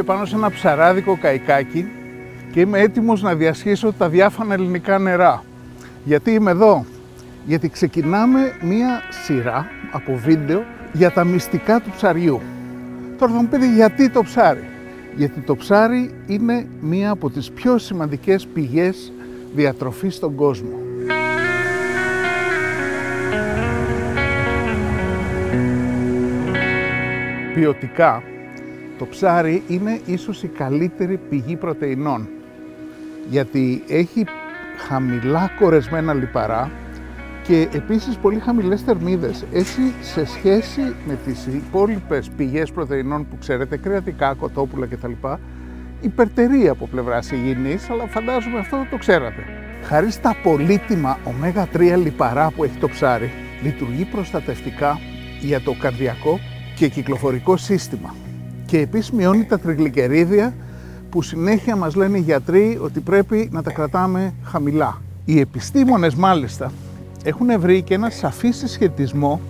πάνω σε ένα ψαράδικο καϊκάκι και είμαι έτοιμος να διασχίσω τα διάφανα ελληνικά νερά. Γιατί είμαι εδώ? Γιατί ξεκινάμε μία σειρά από βίντεο για τα μυστικά του ψαριού. Τώρα θα μου πείτε γιατί το ψάρι? Γιατί το ψάρι είναι μία από τις πιο σημαντικές πηγές διατροφής στον κόσμο. Ποιοτικά, το ψάρι είναι ίσως η καλύτερη πηγή πρωτεϊνών, γιατί έχει χαμηλά κορεσμένα λιπαρά και επίσης πολύ χαμηλές θερμίδες. Έτσι, σε σχέση με τις υπόλοιπες πηγές πρωτεϊνών που ξέρετε, κρεατικά, κοτόπουλα κτλ, υπερτερεί από πλευράς υγιεινής, αλλά φαντάζομαι αυτό το ξέρατε. Χάρη στα πολύτιμα ω3 λιπαρά που έχει το ψάρι, λειτουργεί προστατευτικά για το καρδιακό και κυκλοφορικό σύστημα. Και επίσης μειώνει τα τριγλικερίδια που συνέχεια μας λένε οι γιατροί ότι πρέπει να τα κρατάμε χαμηλά. Οι επιστήμονες μάλιστα έχουν βρει και ένα σαφή συσχετισμό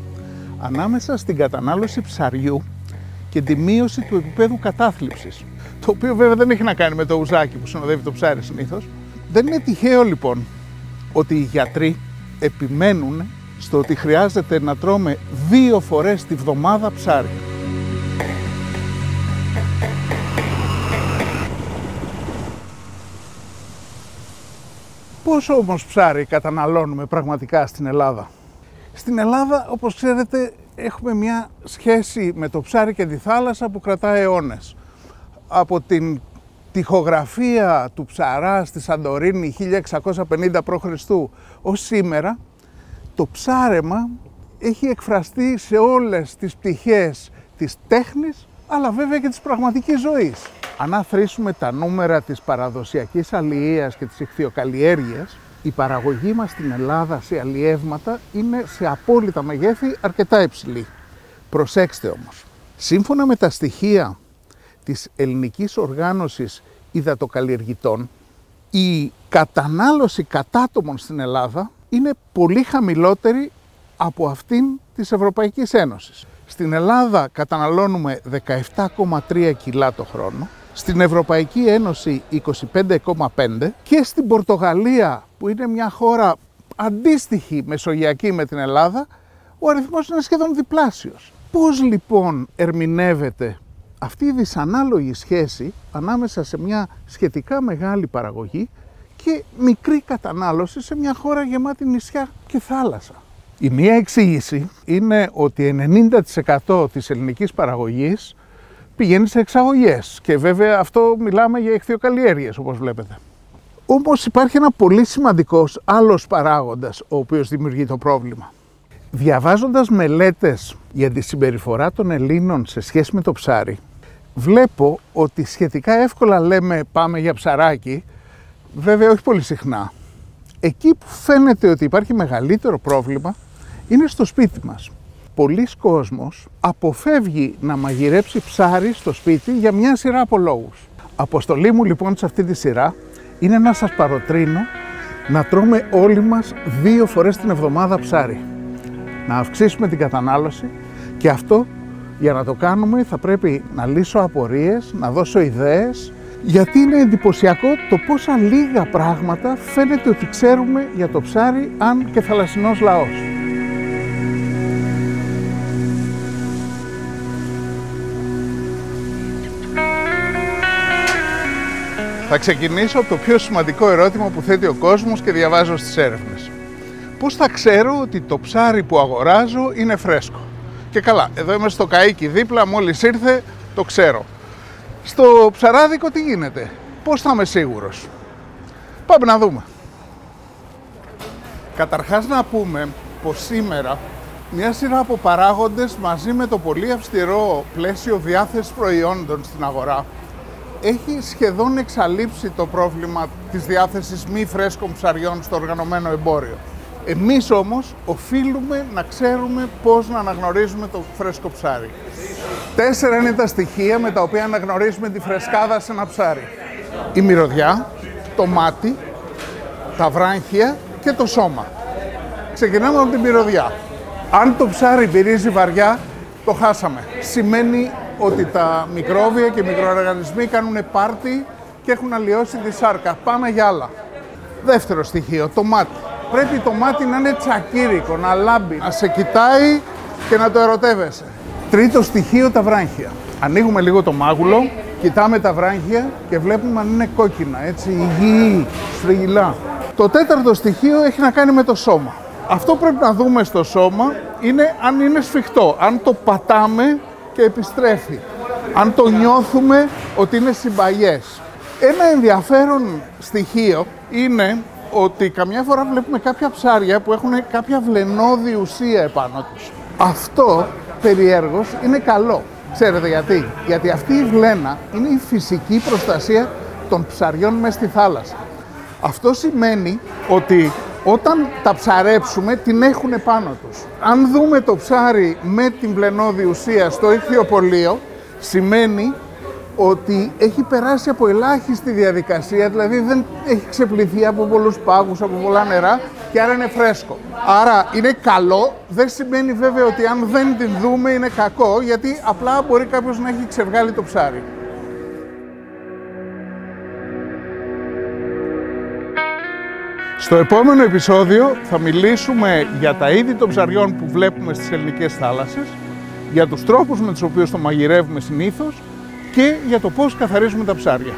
ανάμεσα στην κατανάλωση ψαριού και τη μείωση του επίπεδου κατάθλιψης. Το οποίο βέβαια δεν έχει να κάνει με το ουζάκι που συνοδεύει το ψάρι συνήθως. Δεν είναι τυχαίο λοιπόν ότι οι γιατροί επιμένουν στο ότι χρειάζεται να τρώμε 2 φορές τη βδομάδα ψάρι. Πόσο όμως ψάρι καταναλώνουμε πραγματικά στην Ελλάδα? Στην Ελλάδα, όπως ξέρετε, έχουμε μια σχέση με το ψάρι και τη θάλασσα που κρατάει αιώνες. Από την τοιχογραφία του ψαρά στη Σαντορίνη 1650 π.Χ. ως σήμερα, το ψάρεμα έχει εκφραστεί σε όλες τις πτυχές της τέχνης, αλλά βέβαια και της πραγματικής ζωής. Αν αθροίσουμε τα νούμερα της παραδοσιακής αλλιείας και της ιχθυοκαλλιέργειας, η παραγωγή μας στην Ελλάδα σε αλλιεύματα είναι σε απόλυτα μεγέθη αρκετά υψηλή. Προσέξτε όμως, σύμφωνα με τα στοιχεία της Ελληνικής Οργάνωσης Υδατοκαλλιεργητών, η κατανάλωση κατάτομων στην Ελλάδα είναι πολύ χαμηλότερη από αυτήν της Ευρωπαϊκής Ένωσης. Στην Ελλάδα καταναλώνουμε 17,3 κιλά το χρόνο, στην Ευρωπαϊκή Ένωση 25,5 και στην Πορτογαλία, που είναι μια χώρα αντίστοιχη μεσογειακή με την Ελλάδα, ο αριθμός είναι σχεδόν διπλάσιος. Πώς λοιπόν ερμηνεύεται αυτή η δυσανάλογη σχέση ανάμεσα σε μια σχετικά μεγάλη παραγωγή και μικρή κατανάλωση σε μια χώρα γεμάτη νησιά και θάλασσα? Η μία εξήγηση είναι ότι 90% της ελληνικής παραγωγής πηγαίνει σε εξαγωγές και βέβαια αυτό μιλάμε για ιχθυοκαλλιέργειες, όπως βλέπετε. Όμως υπάρχει ένα πολύ σημαντικός άλλος παράγοντας ο οποίος δημιουργεί το πρόβλημα. Διαβάζοντας μελέτες για τη συμπεριφορά των Ελλήνων σε σχέση με το ψάρι, βλέπω ότι σχετικά εύκολα λέμε πάμε για ψαράκι, βέβαια όχι πολύ συχνά. Εκεί που φαίνεται ότι υπάρχει μεγαλύτερο πρόβλημα είναι στο σπίτι μας. Πολλοί κόσμος αποφεύγει να μαγειρέψει ψάρι στο σπίτι για μια σειρά από λόγους. Αποστολή μου λοιπόν σε αυτή τη σειρά είναι να σας παροτρύνω να τρώμε όλοι μας 2 φορές την εβδομάδα ψάρι. Να αυξήσουμε την κατανάλωση και αυτό για να το κάνουμε θα πρέπει να λύσω απορίες, να δώσω ιδέες, γιατί είναι εντυπωσιακό το πόσα λίγα πράγματα φαίνεται ότι ξέρουμε για το ψάρι αν και θαλασσινός λαός. Θα ξεκινήσω από το πιο σημαντικό ερώτημα που θέτει ο κόσμος και διαβάζω στις έρευνες. Πώς θα ξέρω ότι το ψάρι που αγοράζω είναι φρέσκο? Και καλά, εδώ είμαι στο καΐκι δίπλα, μόλις ήρθε, το ξέρω. Στο ψαράδικο τι γίνεται? Πώς θα είμαι σίγουρος? Πάμε να δούμε. Καταρχάς να πούμε πως σήμερα μια σειρά από παράγοντες μαζί με το πολύ αυστηρό πλαίσιο διάθεσης προϊόντων στην αγορά έχει σχεδόν εξαλείψει το πρόβλημα της διάθεσης μη φρέσκων ψαριών στο οργανωμένο εμπόριο. Εμείς όμως οφείλουμε να ξέρουμε πώς να αναγνωρίζουμε το φρέσκο ψάρι. 4 είναι τα στοιχεία με τα οποία αναγνωρίζουμε τη φρεσκάδα σε ένα ψάρι. Η μυρωδιά, το μάτι, τα βράγχια και το σώμα. Ξεκινάμε από τη μυρωδιά. Αν το ψάρι μπυρίζει βαριά, το χάσαμε. Σημαίνει ότι τα μικρόβια και οι μικροοργανισμοί κάνουν πάρτι και έχουν αλλοιώσει τη σάρκα. Πάμε για άλλα. Δεύτερο στοιχείο, το μάτι. Πρέπει το μάτι να είναι τσακίρικο, να λάμπει, να σε κοιτάει και να το ερωτεύεσαι. Τρίτο στοιχείο, τα βράγχια. Ανοίγουμε λίγο το μάγουλο, κοιτάμε τα βράγχια και βλέπουμε αν είναι κόκκινα, έτσι, υγιή, στριγγυλά. Το τέταρτο στοιχείο έχει να κάνει με το σώμα. Αυτό πρέπει να δούμε στο σώμα είναι αν είναι σφιχτό, αν το πατάμε και επιστρέφει, αν το νιώθουμε ότι είναι συμπαγές. Ένα ενδιαφέρον στοιχείο είναι ότι καμιά φορά βλέπουμε κάποια ψάρια που έχουν κάποια βλενώδη ουσία επάνω τους. Αυτό περιέργως είναι καλό. Ξέρετε γιατί? Γιατί αυτή η βλένα είναι η φυσική προστασία των ψαριών μέσα στη θάλασσα. Αυτό σημαίνει ότι όταν τα ψαρέψουμε την έχουν επάνω τους. Αν δούμε το ψάρι με την βλενώδη ουσία στο ιχθυοπωλείο, σημαίνει ότι έχει περάσει από ελάχιστη διαδικασία, δηλαδή δεν έχει ξεπληθεί από πολλούς πάγους, από πολλά νερά και άρα είναι φρέσκο. Άρα είναι καλό, δεν σημαίνει βέβαια ότι αν δεν την δούμε είναι κακό, γιατί απλά μπορεί κάποιος να έχει ξεβγάλει το ψάρι. Στο επόμενο επεισόδιο θα μιλήσουμε για τα είδη των ψαριών που βλέπουμε στις ελληνικές θάλασσες, για τους τρόπους με τους οποίους το μαγειρεύουμε συνήθως και για το πώς καθαρίζουμε τα ψάρια.